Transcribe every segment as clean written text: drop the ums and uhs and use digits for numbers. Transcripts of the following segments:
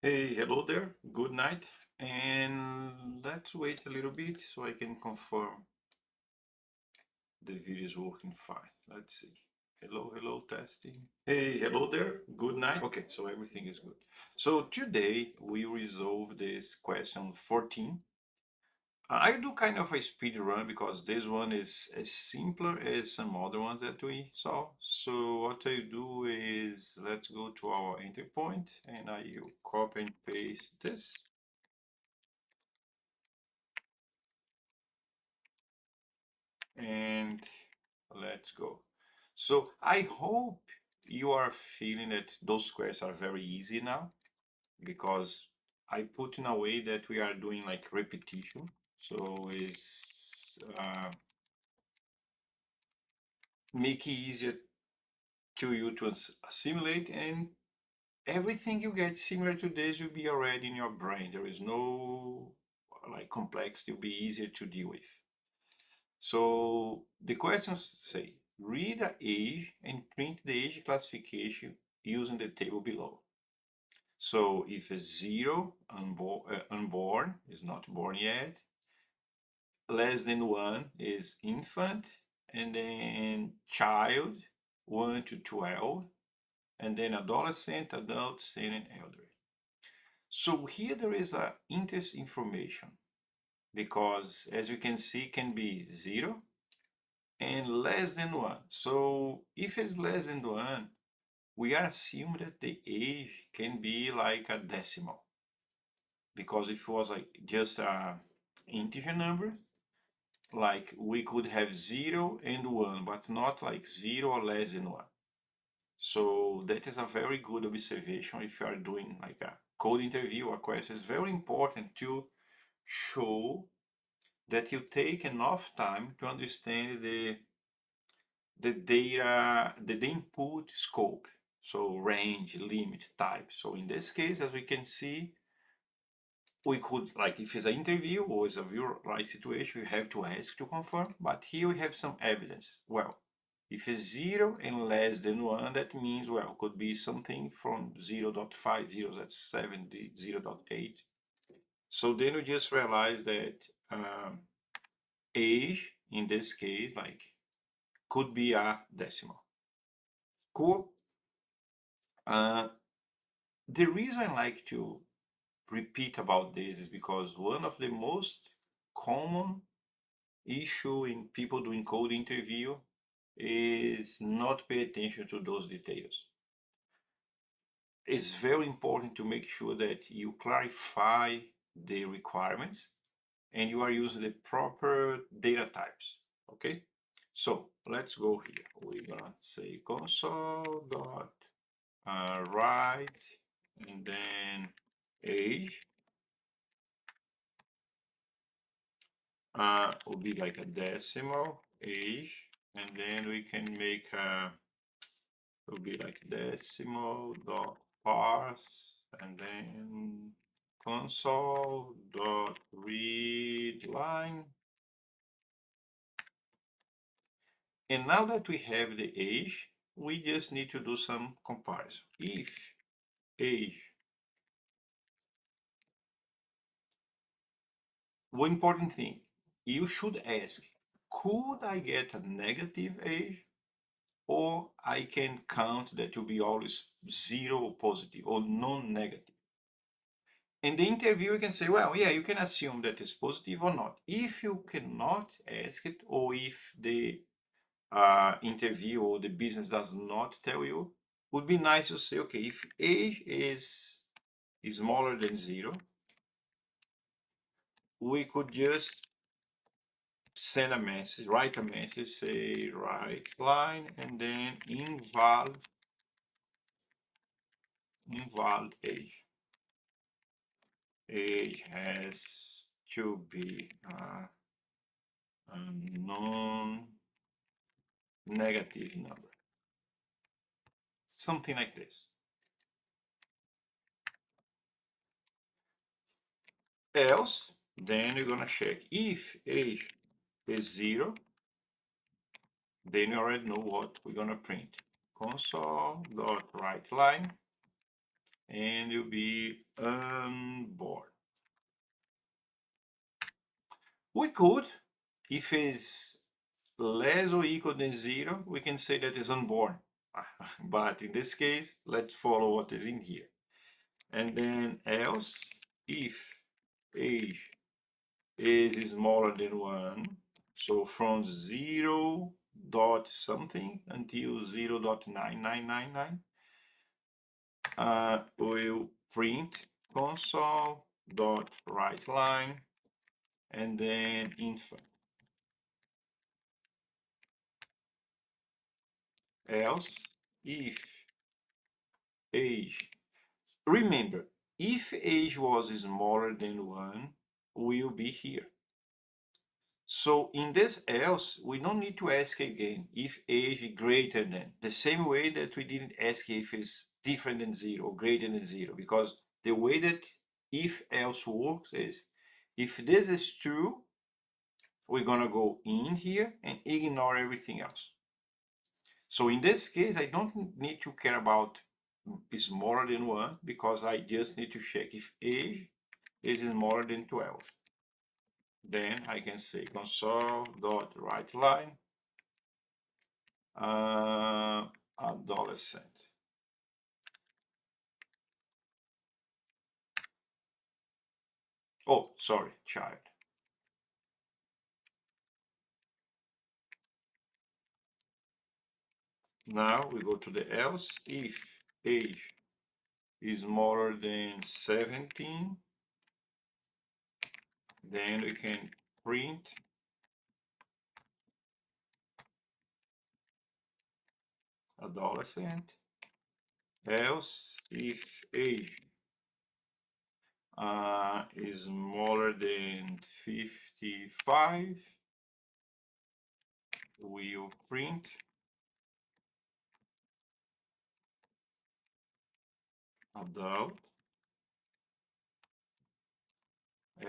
Hey, hello there. Good night. And let's wait a little bit so I can confirm the video is working fine. Let's see. Hello, testing. Hey, hello there. Good night. Okay, so everything is good. So today we resolve this question 14. I do kind of a speed run because this one is as simpler as some other ones that we saw. So what I do is let's go to our entry point and I will copy and paste this. And let's go. So I hope you are feeling that those squares are very easy now because I put in a way that we are doing like repetition. So it's make it easier to you to assimilate, and everything you get similar to this will be already in your brain. There is no like complexity, will be easier to deal with. So the questions say, read the age and print the age classification using the table below. So if it's 0, unborn, is not born yet, less than 1 is infant, and then child, 1 to 12, and then adolescent, adult, senior, and elderly. So here there is a interesting information because as you can see, it can be 0, and less than 1. So if it's less than 1, we are assuming that the age can be like a decimal. Because if it was like just a integer number, like we could have 0 and 1, but not like 0 or less than 1. So that is a very good observation if you are doing like a code interview or question. It's very important to show that you take enough time to understand the data, the input scope, so range, limit, type. So in this case, as we can see, we could, like if it's an interview or it's a real life situation, you have to ask to confirm, but here we have some evidence. Well, if it's 0 and less than 1, that means, well, could be something from 0.5, 0.7, 0.8. So then we just realize that age, in this case, like, could be a decimal. Cool. The reason I like to repeat about this is because one of the most common issue in people doing code interview is not pay attention to those details. It's very important to make sure that you clarify the requirements and you are using the proper data types. Okay, so let's go here. We're gonna say console dot write and then age will be like a decimal age, and then we can make will be like decimal dot parse, and then console dot read line. And now that we have the age, we just need to do some comparison. If age, one important thing, you should ask, could I get a negative age? Or I can count that will be always 0 positive or non-negative. In the interview, you can say, well, yeah, you can assume that it's positive or not. If you cannot ask it, or if the interview or the business does not tell you, would be nice to say, okay, if age is smaller than 0, we could just send a message, write a message, say write line, and then invalid age. Age has to be a non-negative number. Something like this. Else, then you're gonna check if age is 0, then you already know what we're gonna print. Console.writeLine, and will be unborn. We could, if it's less or equal than 0, we can say that it's unborn. But in this case, let's follow what is in here. And then else, if age is smaller than 1, so from 0 dot something until 0.9999, we'll print console dot write line and then infant. Else, if age, remember, if age was smaller than 1, will be here. So in this else, we don't need to ask again if age is greater than, the same way that we didn't ask if it's different than 0 or greater than 0, because the way that if else works is, if this is true, we're gonna go in here and ignore everything else. So in this case, I don't need to care about is smaller than 1, because I just need to check if age is smaller than 12. Then I can say console.writeLine adolescent. Oh, sorry, child. Now we go to the else. If age is smaller than 17, then we can print adolescent. Else, if age is smaller than 55, we'll print adult.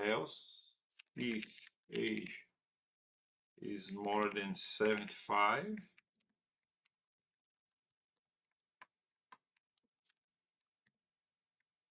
Else, if age is more than 75,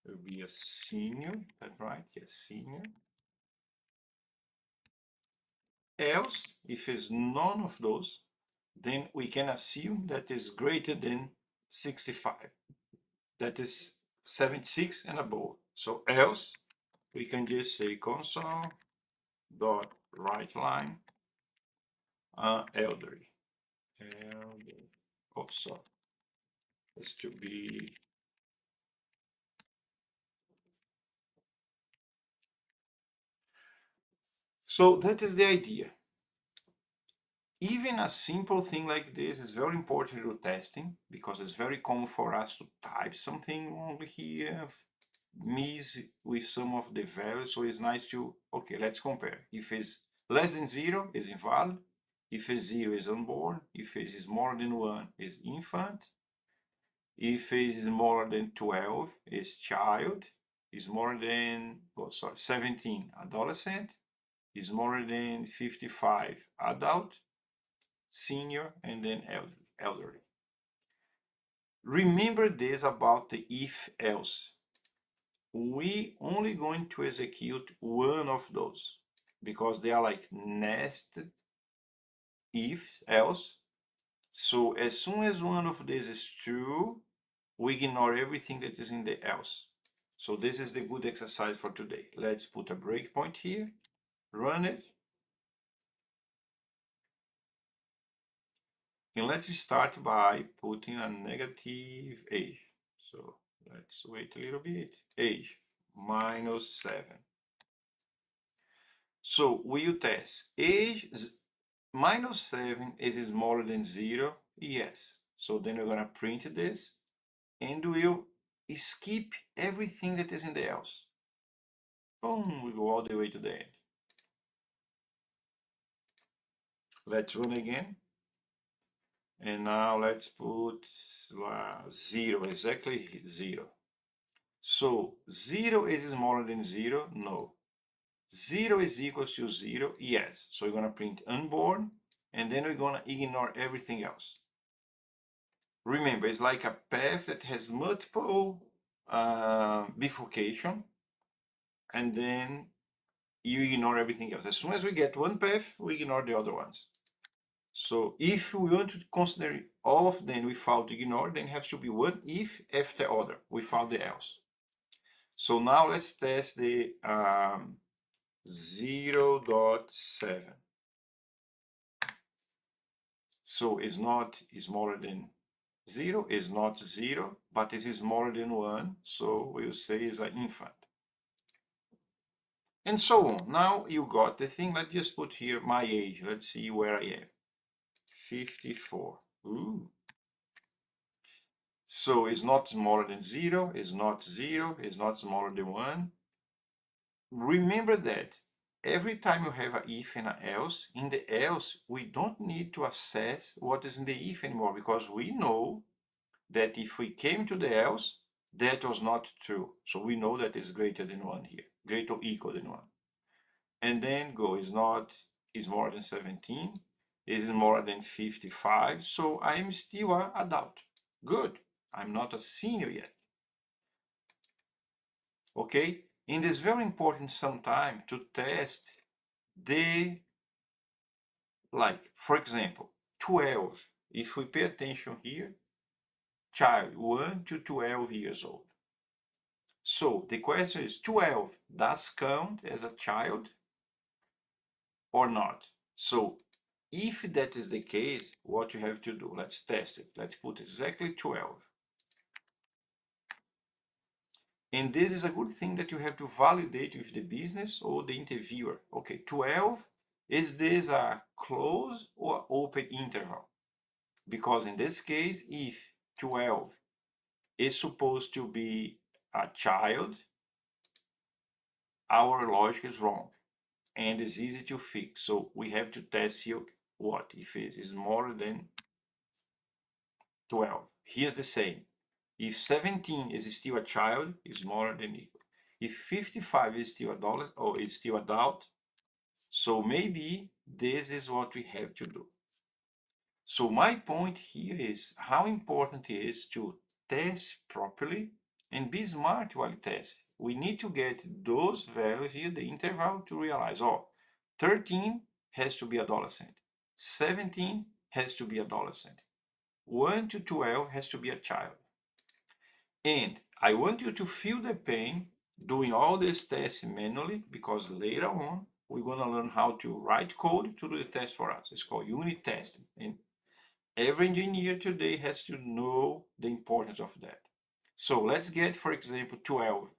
it will be a senior. That's right, yes, senior. Else, if it's none of those, then we can assume that is greater than 65. That is 76 and above. So else, we can just say console dot write line elderly. Oh, sorry. It's to be so that is the idea. Even a simple thing like this is very important to testing, because it's very common for us to type something wrong here, miss with some of the values. So it's nice to, okay, let's compare. If it's less than 0, is invalid. If it's 0, is unborn. If it's more than 1, is infant. If it's more than 12, is child. Is more than, 17, adolescent. Is more than 55, adult. Senior, and then elderly. Remember this about the if else. We only going to execute one of those, because they are like nested if else. So as soon as one of these is true, we ignore everything that is in the else. So this is the good exercise for today. Let's put a breakpoint here, run it. And let's start by putting a negative age. So let's wait a little bit. Age -7. So we'll test age -7 is smaller than 0. Yes. So then we're going to print this and we'll skip everything that is in the else. Boom, we go all the way to the end. Let's run again. And now let's put 0, exactly 0. So 0 is smaller than 0? No. 0 is equals to 0? Yes. So we're going to print unborn, and then we're going to ignore everything else. Remember, it's like a path that has multiple bifurcation, and then you ignore everything else. As soon as we get one path, we ignore the other ones. So if we want to consider all of them without ignore, then it has to be one if after other without the else. So now let's test the 0.7. So it's not smaller than 0, is not 0, but it is smaller than 1, so we'll say it's an infant. And so on. Now you got the thing. Let's just put here my age. Let's see where I am. 54. Ooh. So it's not smaller than 0, it's not 0, it's not smaller than 1. Remember that every time you have an if and an else, in the else, we don't need to assess what is in the if anymore, because we know that if we came to the else, that was not true. So we know that is greater than 1 here, greater or equal than 1. And then go is not, is more than 17, is more than 55. So I am still an adult. Good. I'm not a senior yet. Okay? And it's very important sometime to test the, like, for example, 12. If we pay attention here, child 1 to 12 years old. So the question is 12 does count as a child or not? So if that is the case, what you have to do, let's test it. Let's put exactly 12. And this is a good thing that you have to validate with the business or the interviewer. Okay, 12, is this a close or open interval? Because in this case, if 12 is supposed to be a child, our logic is wrong and it's easy to fix. So we have to test here what if it is smaller than 12. Here's the same. If 17 is still a child, is smaller than equal. If 55 is still adult or is still adult, so maybe this is what we have to do. So my point here is how important it is to test properly and be smart while testing. We need to get those values here, the interval, to realize, oh, 13 has to be adolescent, 17 has to be adolescent, 1 to 12 has to be a child. And I want you to feel the pain doing all this tests manually, because later on, we're going to learn how to write code to do the test for us. It's called unit testing. And every engineer today has to know the importance of that. So let's get, for example, 12.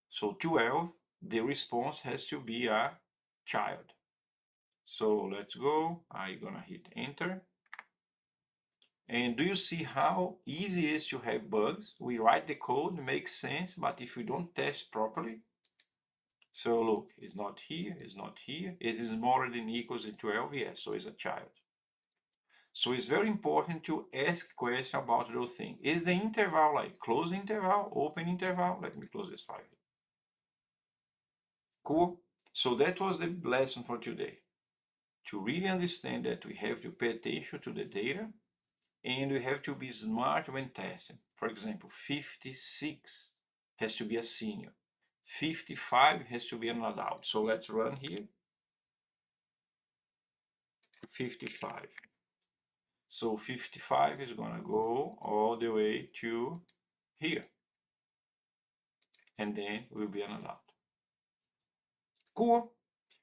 So 12, the response has to be a child. So let's go. I'm going to hit enter. And do you see how easy it is to have bugs? We write the code, makes sense, but if we don't test properly, so look, it's not here, it's not here. It is more than equals to 12, yes, so it's a child. So it's very important to ask questions about those things. Is the interval like close interval, open interval? Let me close this file. Cool. So that was the lesson for today. To really understand that we have to pay attention to the data, and we have to be smart when testing. For example, 56 has to be a senior. 55 has to be an adult. So let's run here. 55. So 55 is going to go all the way to here. And then we'll be an adult. Cool.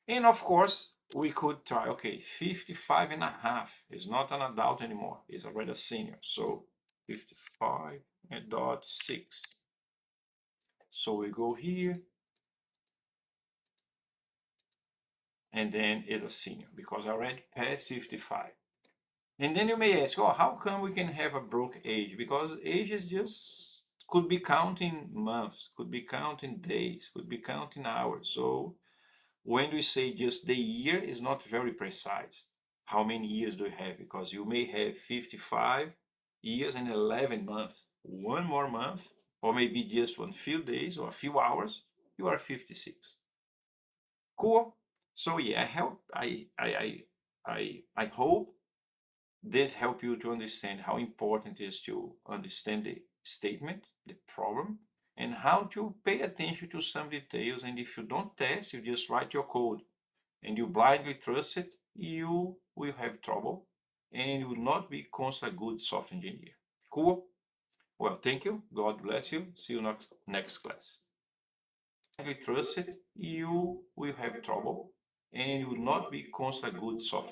And of course, we could try, okay, 55 and a half is not an adult anymore. It's already a senior. So 55.6. So we go here, and then it's a senior because I already passed 55. And then you may ask, oh, how come we can have a broke age? Because age is just, could be counting months, could be counting days, could be counting hours. So when we say just the year is not very precise. How many years do you have? Because you may have 55 years and 11 months. One more month, or maybe just one few days or a few hours, you are 56. Cool. So yeah, I hope this help you to understand how important it is to understand statement, the problem, and how to pay attention to some details. And if you don't test, you just write your code and you blindly trust it, you will have trouble and you will not be considered a good software engineer. Cool? Well, thank you. God bless you. See you next class. Blindly trust it, you will have trouble and you will not be considered a good software